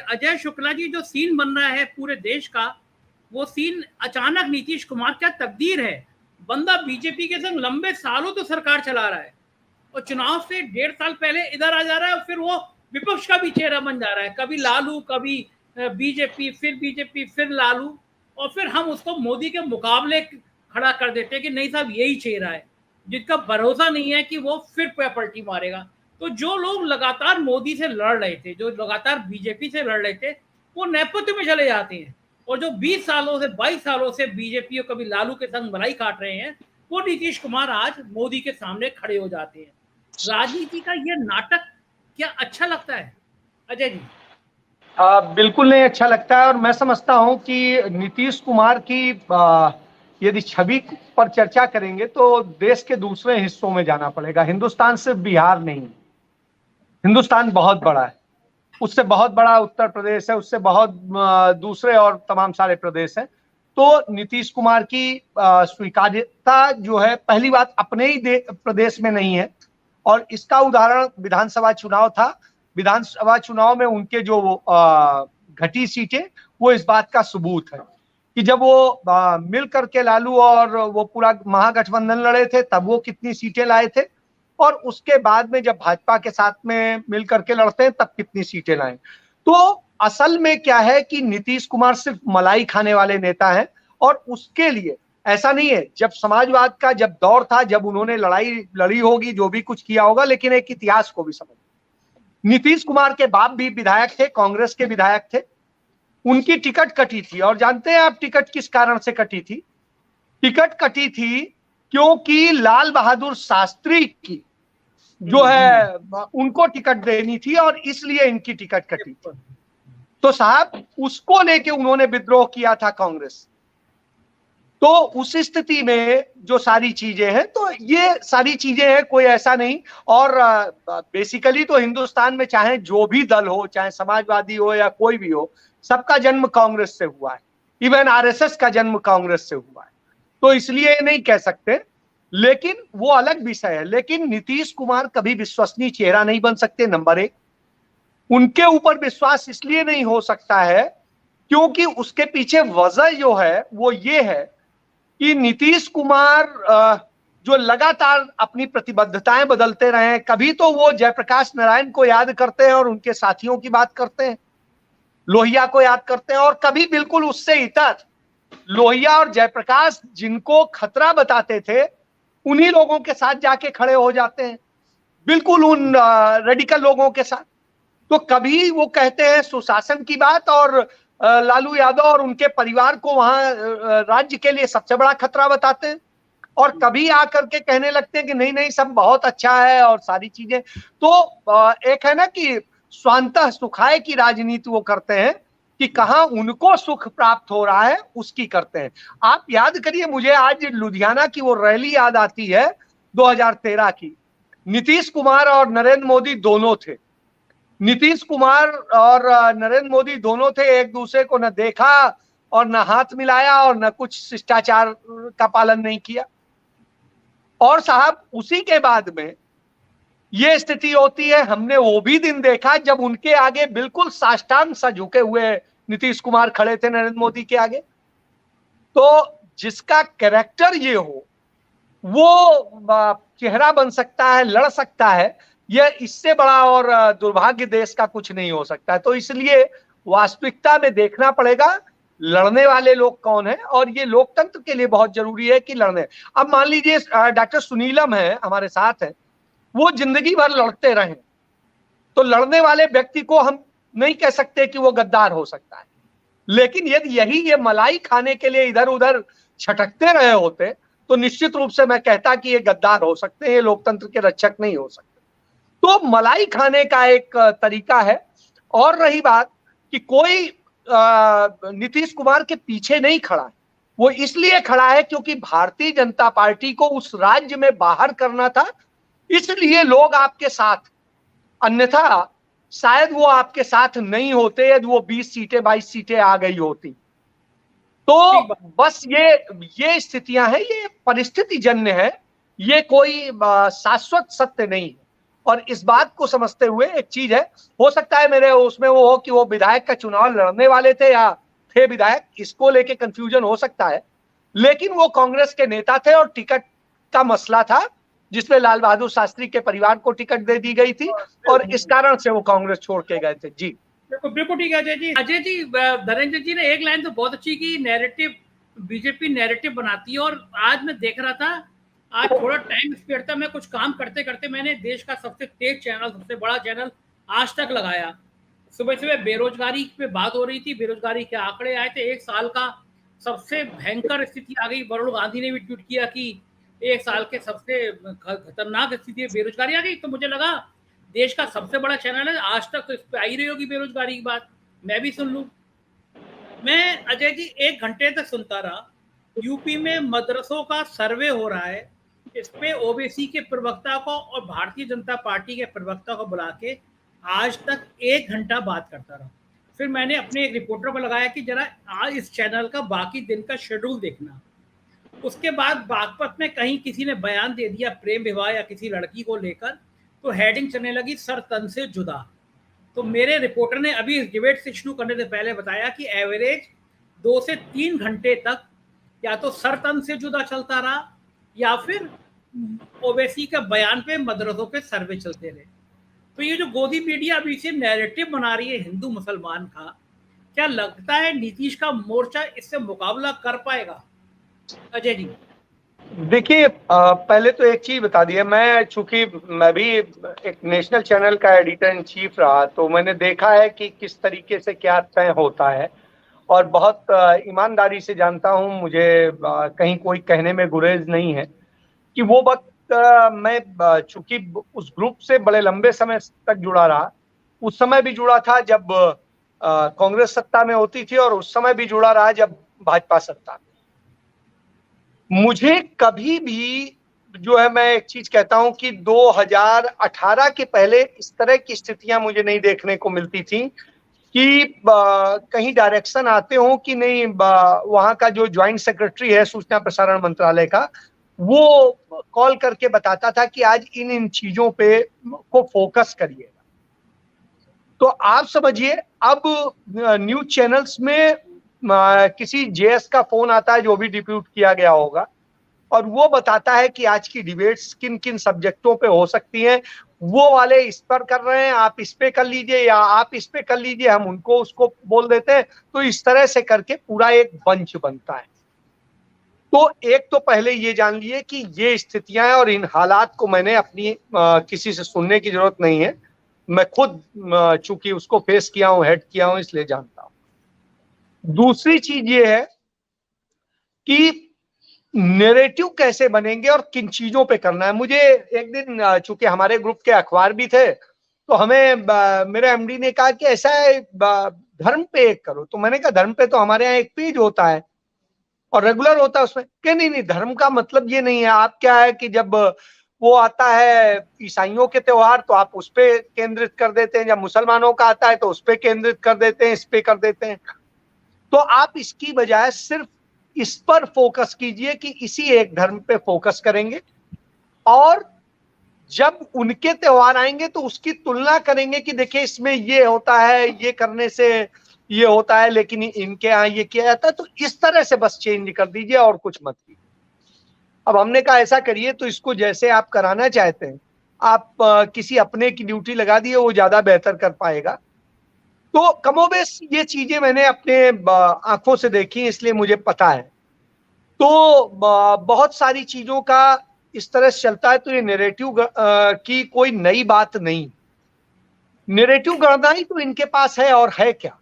अजय शुक्ला जी जो सीन बन रहा है पूरे देश का, वो सीन अचानक नीतीश कुमार क्या तकदीर है। बंदा बीजेपी के संग लंबे सालों तो सरकार चला रहा है और चुनाव से 1.5 साल पहले इधर आ जा रहा है और फिर वो विपक्ष का भी चेहरा बन जा रहा है। कभी लालू, कभी बीजेपी, फिर लालू, और फिर हम उसको मोदी के मुकाबले खड़ा कर देते हैं कि नहीं साहब यही चेहरा है, जिसका भरोसा नहीं है कि वो फिर पलटी मारेगा। तो जो लोग लगातार मोदी से लड़ रहे थे, जो लगातार बीजेपी से लड़ रहे थे, वो नेपथ्य में चले जाते हैं, और जो 20 सालों से 22 सालों से बीजेपी और कभी लालू के संग मलाई काट रहे हैं, वो नीतीश कुमार आज मोदी के सामने खड़े हो जाते हैं। राजनीति का ये नाटक क्या अच्छा लगता है अजय जी? बिल्कुल नहीं अच्छा लगता है। और मैं समझता हूं कि नीतीश कुमार की यदि छवि पर चर्चा करेंगे तो देश के दूसरे हिस्सों में जाना पड़ेगा। हिंदुस्तान सिर्फ बिहार नहीं, हिंदुस्तान बहुत बड़ा है, उससे बहुत बड़ा उत्तर प्रदेश है, उससे बहुत दूसरे और तमाम सारे प्रदेश हैं। तो नीतीश कुमार की स्वीकार्यता जो है, पहली बात अपने ही प्रदेश में नहीं है, और इसका उदाहरण विधानसभा चुनाव था। विधानसभा चुनाव में उनके जो घटी सीटें, वो इस बात का सबूत है कि जब वो मिल करके लालू और वो पूरा महागठबंधन लड़े थे तब वो कितनी सीटें लाए थे, और उसके बाद में जब भाजपा के साथ में मिल करके लड़ते हैं तब कितनी सीटें लाए। तो असल में क्या है कि नीतीश कुमार सिर्फ मलाई खाने वाले नेता हैं, और उसके लिए ऐसा नहीं है। जब समाजवाद का जब दौर था, जब उन्होंने लड़ाई लड़ी होगी, जो भी कुछ किया होगा, लेकिन एक इतिहास को भी समझ। नीतीश कुमार के बाप भी विधायक थे, कांग्रेस के विधायक थे, उनकी टिकट कटी थी। और जानते हैं आप टिकट किस कारण से कटी थी? टिकट कटी थी क्योंकि लाल बहादुर शास्त्री की जो है उनको टिकट देनी थी, और इसलिए इनकी टिकट कटी थी। तो साहब उसको लेके उन्होंने विद्रोह किया था कांग्रेस। तो उस स्थिति में जो सारी चीजें हैं, तो ये सारी चीजें हैं, कोई ऐसा नहीं। और बेसिकली तो हिंदुस्तान में चाहे जो भी दल हो, चाहे समाजवादी हो या कोई भी हो, सबका जन्म कांग्रेस से हुआ है। इवन आरएसएस का जन्म कांग्रेस से हुआ है, तो इसलिए नहीं कह सकते, लेकिन वो अलग विषय है। लेकिन नीतीश कुमार कभी विश्वसनीय चेहरा नहीं बन सकते, नंबर एक। उनके ऊपर विश्वास इसलिए नहीं हो सकता है क्योंकि उसके पीछे वजह जो है वो ये है कि नीतीश कुमार जो लगातार अपनी प्रतिबद्धताएं बदलते रहे हैं। कभी तो वो जयप्रकाश नारायण को याद करते हैं और उनके साथियों की बात करते हैं, लोहिया को याद करते हैं, और कभी बिल्कुल उससे इतर लोहिया और जयप्रकाश जिनको खतरा बताते थे, उन्हीं लोगों के साथ जाके खड़े हो जाते हैं, बिल्कुल उन रेडिकल लोगों के साथ। तो कभी वो कहते हैं सुशासन की बात, और लालू यादव और उनके परिवार को वहां राज्य के लिए सबसे बड़ा खतरा बताते हैं, और कभी आकर के कहने लगते हैं कि नहीं नहीं सब बहुत अच्छा है और सारी चीजें। तो एक है ना कि स्वांतः सुखाय की राजनीति वो करते हैं कि कहां उनको सुख प्राप्त हो रहा है उसकी करते हैं। आप याद करिए, मुझे आज लुधियाना की वो रैली याद आती है 2013 की। नीतीश कुमार और नरेंद्र मोदी दोनों थे। नीतीश कुमार और नरेंद्र मोदी दोनों थे, एक दूसरे को न देखा और न हाथ मिलाया और न कुछ शिष्टाचार का पालन नहीं किया। और साहब उसी के बाद में ये स्थिति होती है। हमने वो भी दिन देखा जब उनके आगे बिल्कुल साष्टांग सा झुके हुए नीतीश कुमार खड़े थे नरेंद्र मोदी के आगे। तो जिसका कैरेक्टर ये हो वो चेहरा बन सकता है, लड़ सकता है। यह इससे बड़ा और दुर्भाग्य देश का कुछ नहीं हो सकता है। तो इसलिए वास्तविकता में देखना पड़ेगा लड़ने वाले लोग कौन है, और ये लोकतंत्र के लिए बहुत जरूरी है कि लड़ने। अब मान लीजिए डॉक्टर सुनीलम है, हमारे साथ है, वो जिंदगी भर लड़ते रहे, तो लड़ने वाले व्यक्ति को हम नहीं कह सकते कि वो गद्दार हो सकता है। लेकिन यदि यही ये मलाई खाने के लिए इधर उधर छटकते रहे होते तो निश्चित रूप से मैं कहता कि ये गद्दार हो सकते हैं, ये लोकतंत्र के रक्षक नहीं हो सकते। तो मलाई खाने का एक तरीका है। और रही बात कि कोई नीतीश कुमार के पीछे नहीं खड़ा है, वो इसलिए खड़ा है क्योंकि भारतीय जनता पार्टी को उस राज्य में बाहर करना था, इसलिए लोग आपके साथ। अन्यथा शायद वो आपके साथ नहीं होते यदि वो 20 सीटें 22 सीटें आ गई होती। तो बस ये स्थितियां हैं, ये परिस्थिति जन्य है, ये कोई शाश्वत सत्य नहीं है। और इस बात को समझते हुए एक चीज है, हो सकता है मेरे उसमें वो हो कि वो विधायक का चुनाव लड़ने वाले थे या थे विधायक, इसको लेके कंफ्यूजन हो सकता है, लेकिन वो कांग्रेस के नेता थे और टिकट का मसला था जिसमें लाल बहादुर शास्त्री के परिवार को टिकट दे दी गई थी और इस कारण से वो कांग्रेस छोड़ के गए थे। जी बिल्कुल बिल्कुल ठीक है अजय जी धर्मेंद्र जी ने एक लाइन तो बहुत अच्छी की, नैरेटिव, बीजेपी नैरेटिव बनाती है। और आज मैं देख रहा था, आज थोड़ा टाइम स्पेयर था, मैं कुछ काम करते करते मैंने देश का सबसे तेज चैनल, सबसे बड़ा चैनल आज तक लगाया। सुबह सुबह बेरोजगारी पे बात हो रही थी, बेरोजगारी के आंकड़े आए थे, एक साल का सबसे भयंकर स्थिति आ गई। वरुण गांधी ने भी ट्वीट किया कि एक साल के सबसे खतरनाक स्थिति है, बेरोजगारी आ गई। तो मुझे लगा देश का सबसे बड़ा चैनल है, आज तक तो इस पे आई रही होगी बेरोजगारी की बात, मैं भी सुन लूं। मैं अजय जी 1 घंटे तक सुनता रहा। यूपी में मदरसों का सर्वे हो रहा है, इस पे ओबीसी के प्रवक्ता को और भारतीय जनता पार्टी के प्रवक्ता को बुला के आज तक 1 घंटा बात करता रहा। फिर मैंने अपने एक रिपोर्टर को लगाया कि जरा आज इस चैनल का बाकी दिन का शेड्यूल देखना। उसके बाद बागपत में कहीं किसी ने बयान दे दिया प्रेम विवाह या किसी लड़की को लेकर, तो हेडिंग चलने लगी सर तन से जुदा। तो मेरे रिपोर्टर ने अभी इस डिबेट से शुरू करने से पहले बताया कि एवरेज 2 से 3 घंटे तक या तो सर तन से जुदा चलता रहा या फिर ओवैसी का बयान पे मदरसों पे सर्वे चलते रहे। तो ये जो गोदी मीडिया अभी से नैरेटिव बना रही है हिंदू मुसलमान का, क्या लगता है नीतीश का मोर्चा इससे मुकाबला कर पाएगा? अजय जी देखिए, पहले तो एक चीज बता दिया, मैं चूंकि मैं भी एक नेशनल चैनल का एडिटर इन चीफ रहा, तो मैंने देखा है कि किस तरीके से क्या तय होता है और बहुत ईमानदारी से जानता हूं। मुझे कहीं कोई कहने में गुरेज नहीं है कि वो वक्त मैं चूंकि उस ग्रुप से बड़े लंबे समय तक जुड़ा रहा, उस समय भी जुड़ा था जब कांग्रेस सत्ता में होती थी और उस समय भी जुड़ा रहा जब भाजपा सत्ता में। मुझे कभी भी जो है, मैं एक चीज कहता हूं कि 2018 के पहले इस तरह की स्थितियां मुझे नहीं देखने को मिलती थी कि कहीं डायरेक्शन आते हो कि नहीं, वहां का जो ज्वाइंट सेक्रेटरी है सूचना प्रसारण मंत्रालय का, वो कॉल करके बताता था कि आज इन इन चीजों पे को फोकस करिएगा। तो आप समझिए, अब न्यूज चैनल्स में किसी जेएस का फोन आता है जो भी डिप्यूट किया गया होगा, और वो बताता है कि आज की डिबेट्स किन किन सब्जेक्टों पे हो सकती हैं, वो वाले इस पर कर रहे हैं, आप इस पे कर लीजिए या आप इस पे कर लीजिए, हम उनको उसको बोल देते हैं। तो इस तरह से करके पूरा एक बंच बनता है। तो एक तो पहले ये जान लिए कि ये स्थितियां हैं और इन हालात को मैंने अपनी किसी से सुनने की जरूरत नहीं है, मैं खुद चूंकि उसको फेस किया हूं, हेड किया हूं, इसलिए जानता हूं। दूसरी चीज ये है कि नैरेटिव कैसे बनेंगे और किन चीजों पे करना है। मुझे एक दिन, चूंकि हमारे ग्रुप के अखबार भी थे, तो हमें मेरे एमडी ने कहा कि ऐसा है धर्म पे एक करो। तो मैंने कहा धर्म पे तो हमारे यहाँ एक पेज होता है और रेगुलर होता है उसमें। कि नहीं नहीं, धर्म का मतलब ये नहीं है। आप क्या है कि जब वो आता है ईसाइयों के त्योहार तो आप उस पे केंद्रित कर देते हैं, जब मुसलमानों का आता है तो उस पे केंद्रित कर देते हैं, इस पे कर देते हैं। तो आप इसकी बजाय सिर्फ इस पर फोकस कीजिए कि इसी एक धर्म पे फोकस करेंगे, और जब उनके त्योहार आएंगे तो उसकी तुलना करेंगे कि देखिए इसमें ये होता है, ये करने से ये होता है, लेकिन इनके यहाँ ये किया जाता है। तो इस तरह से बस चेंज कर दीजिए और कुछ मत कीजिए। अब हमने कहा ऐसा करिए, तो इसको जैसे आप कराना चाहते हैं, आप किसी अपने की ड्यूटी लगा दिए, वो ज्यादा बेहतर कर पाएगा। तो कमोबेश ये चीजें मैंने अपने आंखों से देखी, इसलिए मुझे पता है। तो बहुत सारी चीजों का इस तरह से चलता है। तो ये नैरेटिव की कोई नई बात नहीं, नैरेटिव गढ़ना ही तो इनके पास है, और है क्या।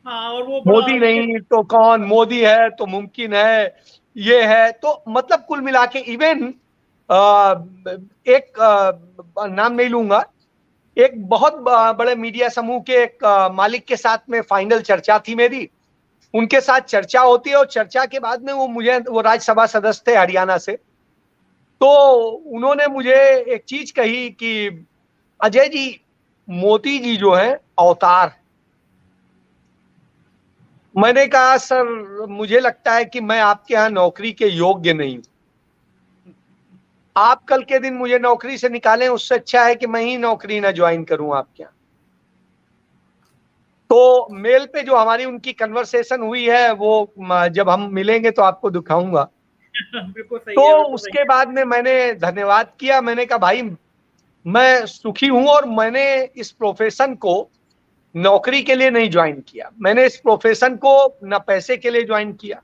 हाँ, और वो मोदी नहीं तो कौन, मोदी है तो मुमकिन है, ये है। तो मतलब कुल मिला के इवन एक नाम नहीं लूंगा, एक बहुत बड़े मीडिया समूह के एक मालिक के साथ में फाइनल चर्चा थी मेरी, उनके साथ चर्चा होती है और चर्चा के बाद में वो राज्यसभा सदस्य थे हरियाणा से। तो उन्होंने मुझे एक चीज कही कि अजय जी, मोदी जी जो है अवतार। मैंने कहा सर, मुझे लगता है कि मैं आपके यहाँ नौकरी के योग्य नहीं हूं। आप कल के दिन मुझे नौकरी से निकालें, उससे अच्छा है कि मैं ही नौकरी ना ज्वाइन करूं आपके यहाँ। तो मेल पे जो हमारी उनकी कन्वर्सेशन हुई है वो जब हम मिलेंगे तो आपको दिखाऊंगा। बिल्कुल सही तो है, बिल्कुल सही उसके बाद में मैंने धन्यवाद किया, मैंने कहा भाई मैं सुखी हूं और मैंने इस प्रोफेशन को नौकरी के लिए नहीं ज्वाइन किया, मैंने इस प्रोफेशन को न पैसे के लिए ज्वाइन किया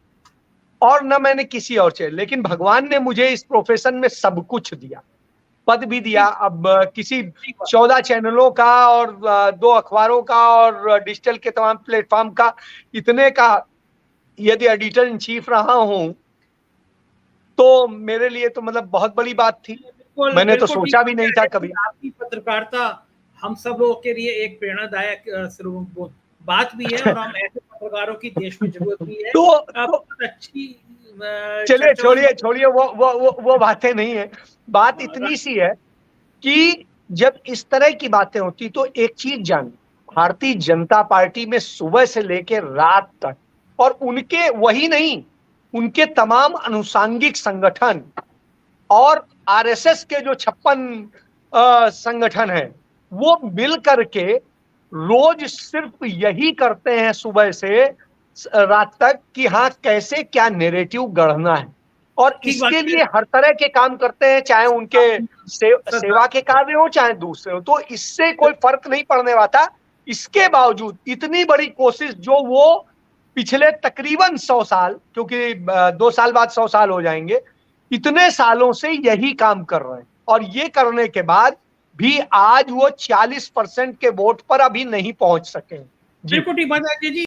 और न मैंने किसी और चीज, लेकिन भगवान ने मुझे इस प्रोफेशन में सब कुछ दिया, पद भी दिया। अब किसी 14 चैनलों का और 2 अखबारों का और डिजिटल के तमाम प्लेटफॉर्म का इतने का यदि एडिटर इन चीफ रहा हूं तो मेरे लिए तो मतलब बहुत बड़ी बात थी। मैंने तो सोचा भी नहीं था कभी। आपकी पत्रकारिता हम सब लोगों के लिए एक प्रेरणादायक बात भी है और हम ऐसे पत्रकारों की देश में जरूरत भी है। तो अच्छी चलिए छोड़िए वो बातें नहीं है। बात इतनी सी है कि जब इस तरह की बातें होती तो एक चीज जान, भारतीय जनता पार्टी में सुबह से लेकर रात तक, और उनके वही नहीं, उनके तमाम अनुषांगिक संगठन और आरएसएस के जो 56 संगठन हैं वो मिल करके रोज सिर्फ यही करते हैं सुबह से रात तक कि हाँ कैसे क्या नैरेटिव गढ़ना है, और इसके लिए हर तरह के काम करते हैं, चाहे उनके सेवा के कार्य हो चाहे दूसरे हो, तो इससे कोई फर्क नहीं पड़ने वाला। इसके बावजूद इतनी बड़ी कोशिश जो वो पिछले तकरीबन 100 साल, क्योंकि 2 साल बाद 100 साल हो जाएंगे, इतने सालों से यही काम कर रहे हैं, और ये करने के बाद भी आज वो 40% के वोट पर अभी नहीं पहुंच सके। बिल्कुल ठीक बात है जी।